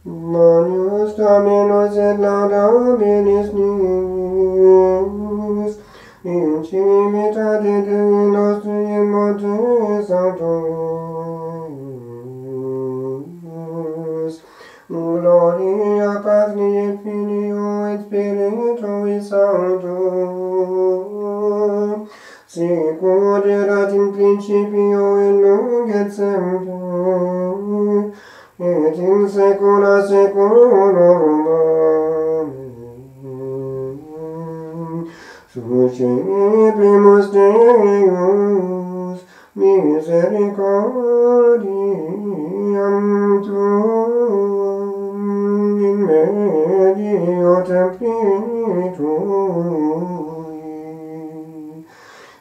Manius Dominus et lauda benis nis, in cimitate Dei nostri in morte saltus. Gloria Patri et Filio et Spiritui Sancto, sicut erat in principio et nunc et semper, et in saecula saeculorum. Amen. Sucebimus Deus misericordiam tuum in medio templi tui,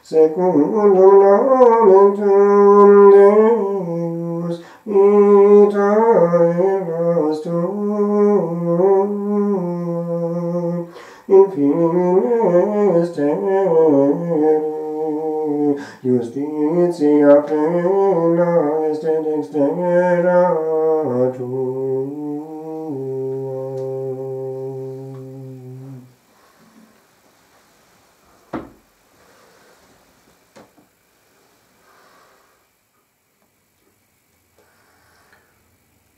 secundum nomen tuum Deus, itae nostrum, in fines terrae, justitia plena est et externa tua.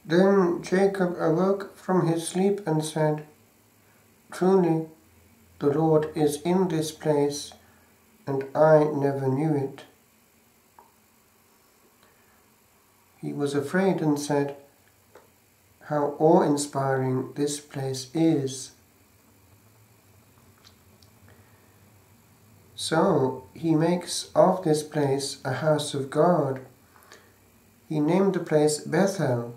Then Jacob awoke from his sleep and said, "Truly, the Lord is in this place, and I never knew it." He was afraid and said, "How awe-inspiring this place is." So he makes of this place a house of God. He named the place Bethel,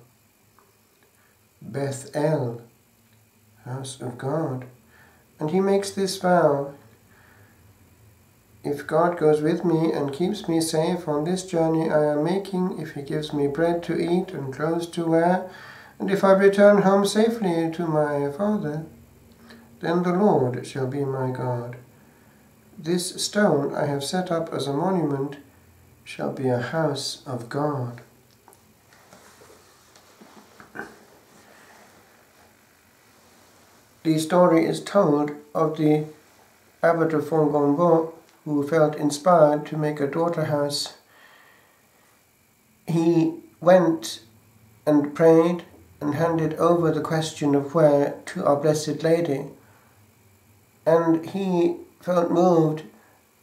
house of God. And he makes this vow: if God goes with me and keeps me safe on this journey I am making, if he gives me bread to eat and clothes to wear, and if I return home safely to my father, then the Lord shall be my God. This stone I have set up as a monument shall be a house of God. The story is told of the abbot of Fongonbo who felt inspired to make a daughter house. He went and prayed and handed over the question of where to Our Blessed Lady, and he felt moved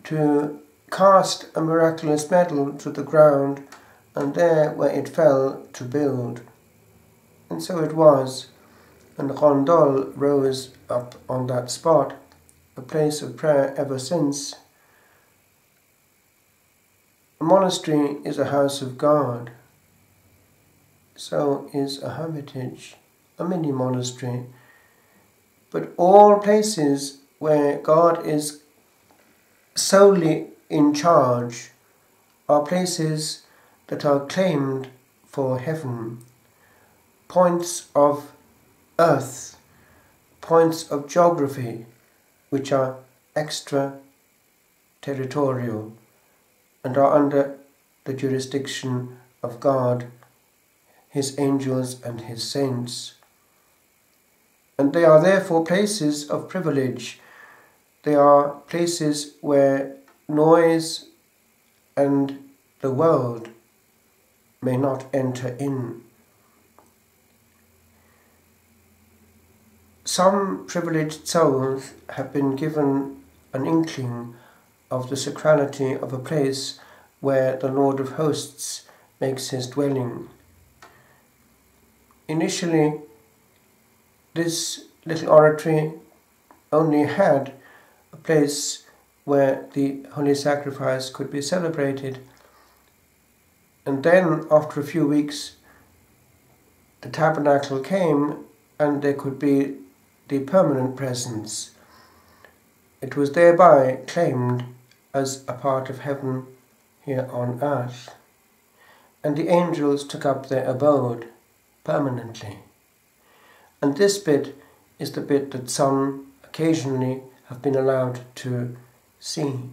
to cast a miraculous medal to the ground, and there where it fell to build. And so it was, and Rondol rose up on that spot, a place of prayer ever since. A monastery is a house of God. So is a hermitage, a mini monastery. But all places where God is solely in charge are places that are claimed for heaven, points of earth, points of geography which are extra-territorial and are under the jurisdiction of God, his angels and his saints. And they are therefore places of privilege. They are places where noise and the world may not enter in. Some privileged souls have been given an inkling of the sacrality of a place where the Lord of Hosts makes his dwelling. Initially, this little oratory only had a place where the Holy Sacrifice could be celebrated, and then after a few weeks the tabernacle came and there could be the permanent presence. It was thereby claimed as a part of heaven here on earth, and the angels took up their abode permanently. And this bit is the bit that some occasionally have been allowed to see.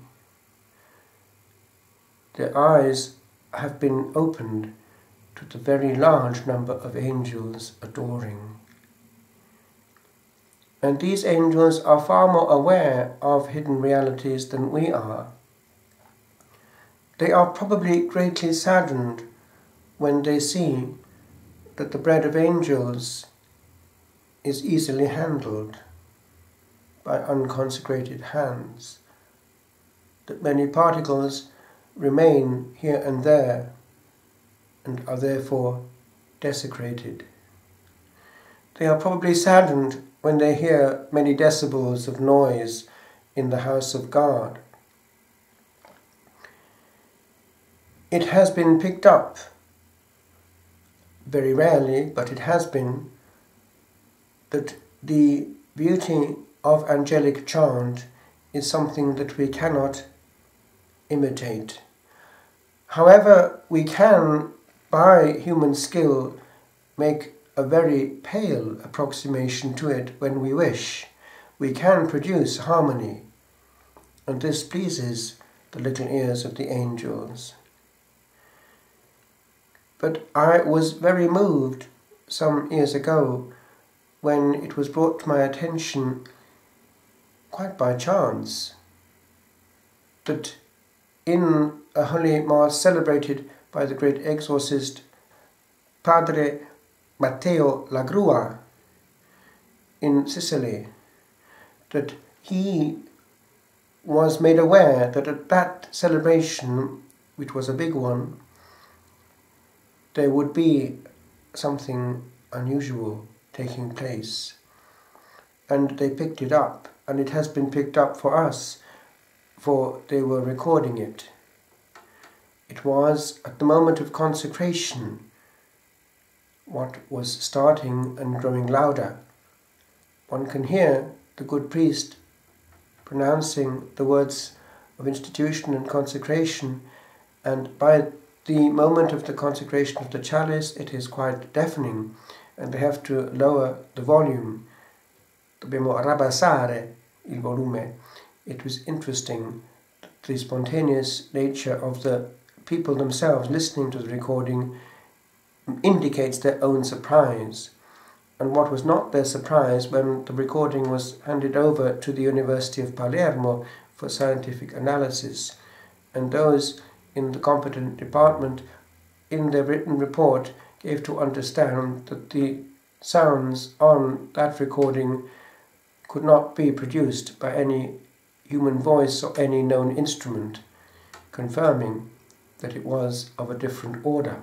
Their eyes have been opened to the very large number of angels adoring. And these angels are far more aware of hidden realities than we are. They are probably greatly saddened when they see that the bread of angels is easily handled by unconsecrated hands, that many particles remain here and there and are therefore desecrated. They are probably saddened when they hear many decibels of noise in the house of God. It has been picked up, very rarely, but it has been, that the beauty of angelic chant is something that we cannot imitate. However, we can, by human skill, make a very pale approximation to it when we wish. We can produce harmony, and this pleases the little ears of the angels. But I was very moved some years ago when it was brought to my attention, quite by chance, that in a holy mass celebrated by the great exorcist Padre Matteo Lagrua in Sicily, that he was made aware that at that celebration, which was a big one, there would be something unusual taking place. And they picked it up, and it has been picked up for us, for they were recording it. It was at the moment of consecration, what was starting and growing louder. One can hear the good priest pronouncing the words of institution and consecration, and by the moment of the consecration of the chalice it is quite deafening, and they have to lower the volume. Dobbiamo rabbassare il volume. It was interesting, the spontaneous nature of the people themselves listening to the recording indicates their own surprise. And what was not their surprise when the recording was handed over to the University of Palermo for scientific analysis, and those in the competent department in their written report gave to understand that the sounds on that recording could not be produced by any human voice or any known instrument, confirming that it was of a different order.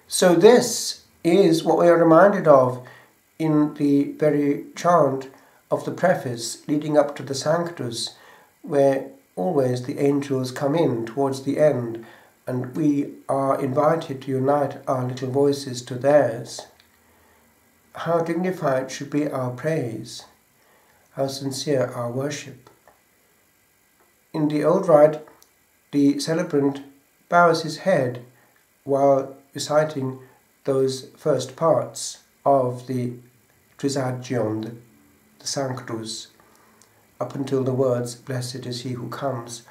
So this is what we are reminded of in the very chant of the preface leading up to the Sanctus, where always the angels come in towards the end, and we are invited to unite our little voices to theirs. How dignified should be our praise, how sincere our worship. In the old rite, the celebrant bows his head while reciting those first parts of the Trisagion, the Sanctus, up until the words, "Blessed is he who comes."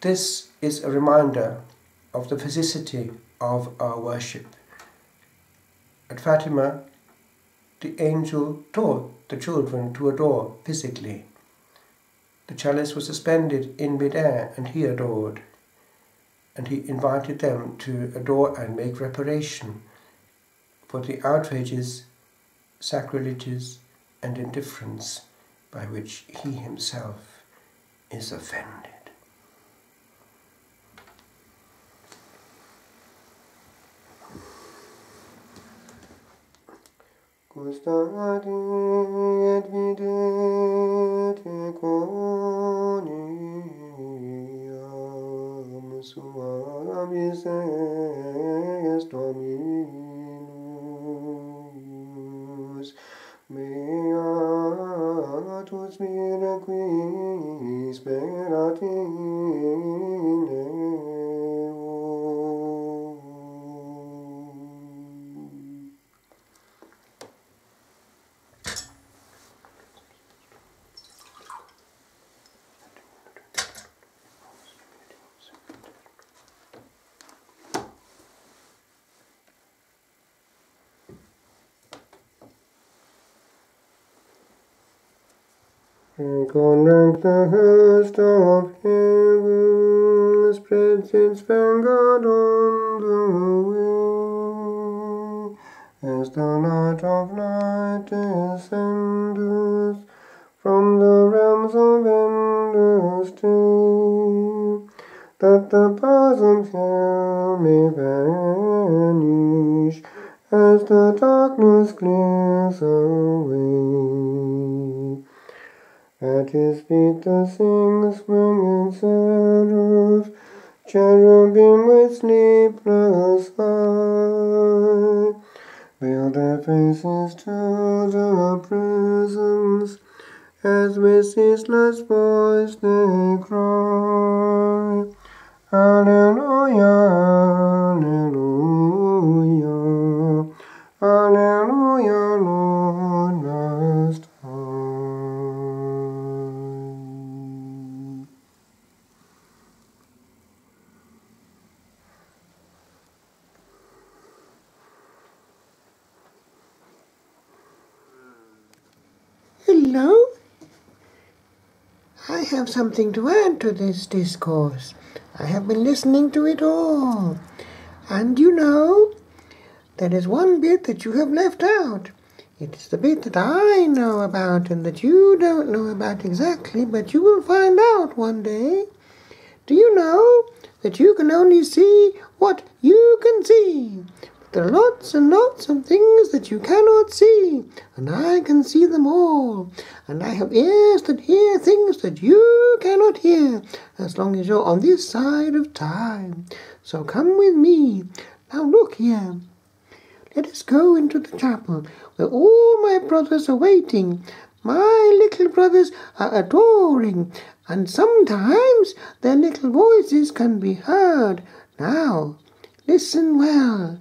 This is a reminder of the physicity of our worship. At Fatima, the angel taught the children to adore physically. The chalice was suspended in mid-air, and he adored. And he invited them to adore and make reparation for the outrages, sacrileges, and indifference by which he himself is offended. Gustati et videte quoniam suavis est Dominus, beatus vire qui sperat in eo. Connect the host of heaven, spreads its vanguard on the way, as the light of night descends from the realms of endless day, that the powers of hell may vanish as the darkness clears away. At his feet the sing-swinging seraph, cherubim with sleepless eye, veil their faces to the presence, as with ceaseless voice they cry, Alleluia, Alleluia, Alleluia, Lord Most High. Hello? I have something to add to this discourse. I have been listening to it all. And you know, there is one bit that you have left out. It is the bit that I know about and that you don't know about exactly, but you will find out one day. Do you know that you can only see what you can see? But there are lots and lots of things that you cannot see, and I can see them all. And I have ears that hear things that you cannot hear, as long as you're on this side of time. So come with me. Now look here. Let us go into the chapel, where all my brothers are waiting. My little brothers are adoring, and sometimes their little voices can be heard. Now, listen well.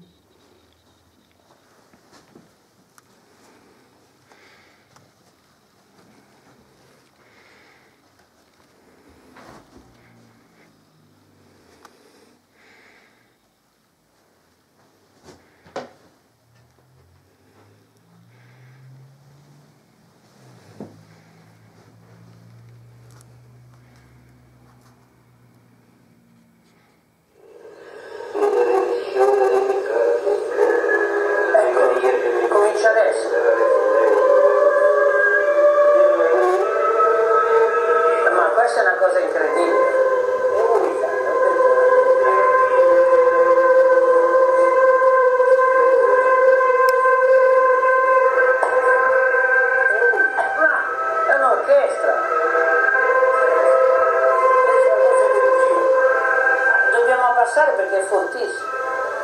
Perché è fortissimo.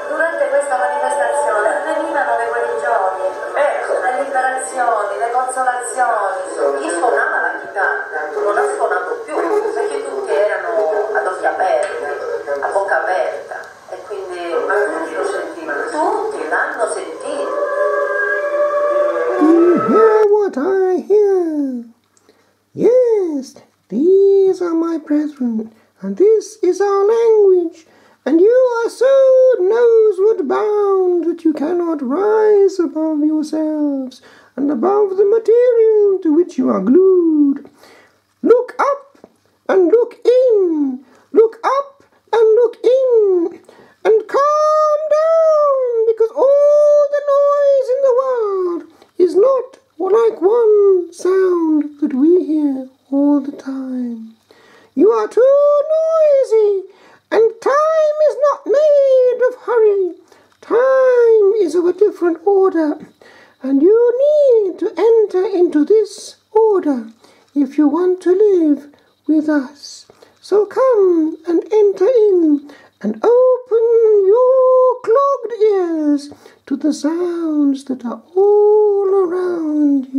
Durante questa manifestazione venivano le guarigioni, le liberazioni, le consolazioni. Chi suonava la chitarra non ha suonato più, perché tutti erano ad occhi aperti, a bocca aperta, e quindi tutti lo sentivano, tutti l'hanno sentito. You hear what I hear? Yes, these are my brethren, and this is our language. And you are so noseward bound that you cannot rise above yourselves and above the material to which you are glued. Look up and look in. Look up and look in. And calm down, because all the noise in the world is not like one sound that we hear all the time. You are too noisy. And time is not made of hurry. Time is of a different order. And you need to enter into this order if you want to live with us. So come and enter in and open your clogged ears to the sounds that are all around you.